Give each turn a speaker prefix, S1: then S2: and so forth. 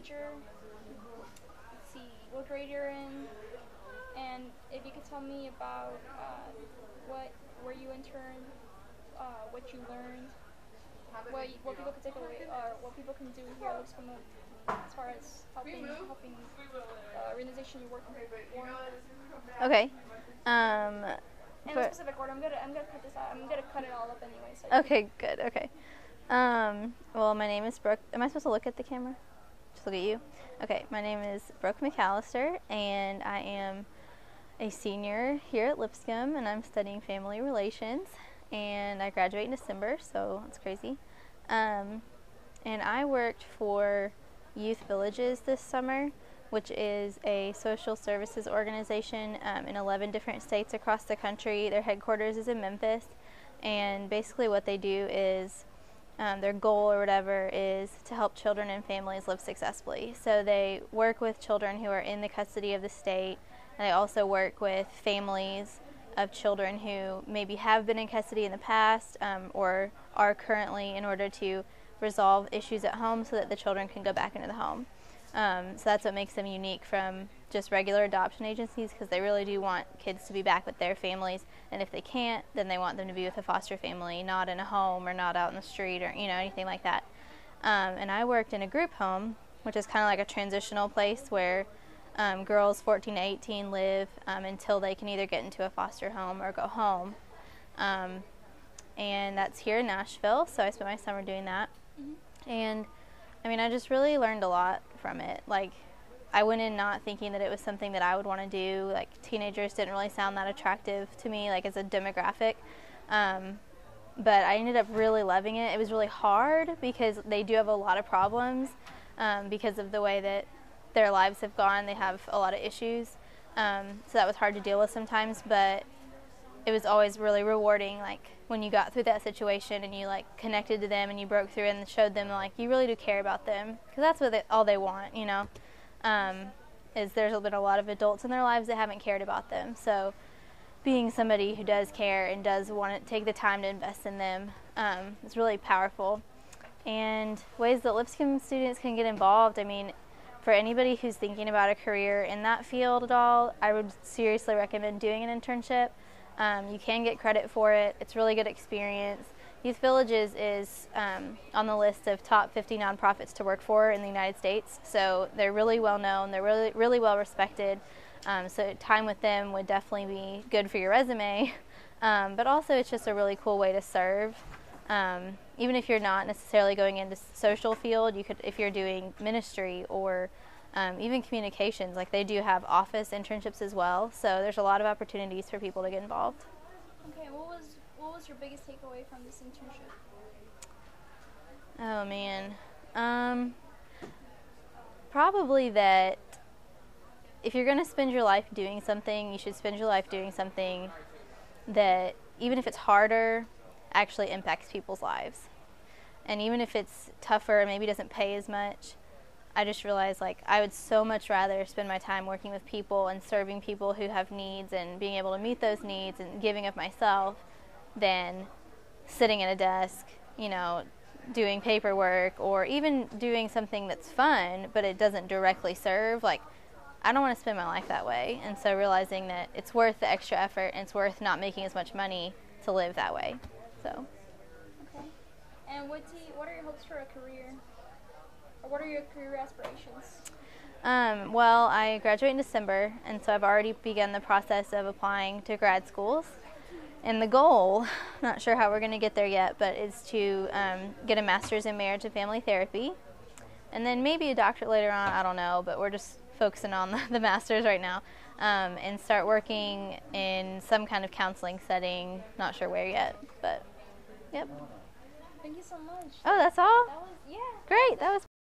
S1: major, let's see, what grade you're in, and if you could tell me about where you interned, what you learned, what people can take away, or what people can do here at Lipscomb as far as helping the organization you're working for.
S2: Okay.
S1: In a specific order. I'm gonna cut this out. I'm gonna cut it all up anyway. So
S2: okay, good. Okay. Well, my name is Brooke. Am I supposed to look at the camera? Just look at you? Okay, my name is Brooke McCallister, and I am a senior here at Lipscomb, and I'm studying family relations, and I graduate in December, so it's crazy. And I worked for Youth Villages this summer, which is a social services organization in 11 different states across the country. Their headquarters is in Memphis, and basically what they do is their goal or whatever is to help children and families live successfully. So they work with children who are in the custody of the state, and they also work with families of children who maybe have been in custody in the past or are currently, in order to resolve issues at home so that the children can go back into the home. So that's what makes them unique from just regular adoption agencies, because they really do want kids to be back with their families, and if they can't, then they want them to be with a foster family, not in a home or not out in the street or anything like that. And I worked in a group home, which is kind of like a transitional place where girls 14 to 18 live until they can either get into a foster home or go home. And that's here in Nashville, so I spent my summer doing that. Mm-hmm. And I mean, I just really learned a lot from it. Like, I went in not thinking that it was something that I would want to do. Like, teenagers didn't really sound that attractive to me, like, as a demographic. But I ended up really loving it. It was really hard because they do have a lot of problems because of the way that their lives have gone. They have a lot of issues. So that was hard to deal with sometimes, but it was always really rewarding, like, when you got through that situation and you, like, connected to them and you broke through and showed them, like, you really do care about them, because that's what all they want, is there's been a lot of adults in their lives that haven't cared about them. So being somebody who does care and does want to take the time to invest in them is really powerful. And ways that Lipscomb students can get involved, I mean, for anybody who's thinking about a career in that field at all, I would seriously recommend doing an internship. You can get credit for it. It's really good experience. Youth Villages is on the list of top 50 nonprofits to work for in the United States. So they're really well known. They're really, really well respected. So time with them would definitely be good for your resume. But also it's just a really cool way to serve. Even if you're not necessarily going into social field, you could, if you're doing ministry or even communications, like they do have office internships as well. So there's a lot of opportunities for people to get involved.
S1: Okay, what was your biggest takeaway from this internship?
S2: Oh man, probably that if you're going to spend your life doing something, you should spend your life doing something that, even if it's harder, actually impacts people's lives. And even if it's tougher, maybe doesn't pay as much, I just realized, like, I would so much rather spend my time working with people and serving people who have needs and being able to meet those needs and giving of myself than sitting at a desk, doing paperwork or even doing something that's fun, but it doesn't directly serve. Like, I don't want to spend my life that way. And so realizing that it's worth the extra effort and it's worth not making as much money to live that way. So.
S1: Okay. And what are your hopes for a career? Or what are your career aspirations?
S2: Well, I graduate in December, and so I've already begun the process of applying to grad schools. And the goal, not sure how we're going to get there yet, but is to get a master's in marriage and family therapy. And then maybe a doctorate later on, I don't know, but we're just focusing on the master's right now. And start working in some kind of counseling setting, not sure where yet, but yep.
S1: Thank you so much.
S2: Oh, that's all?
S1: Yeah.
S2: Great, that was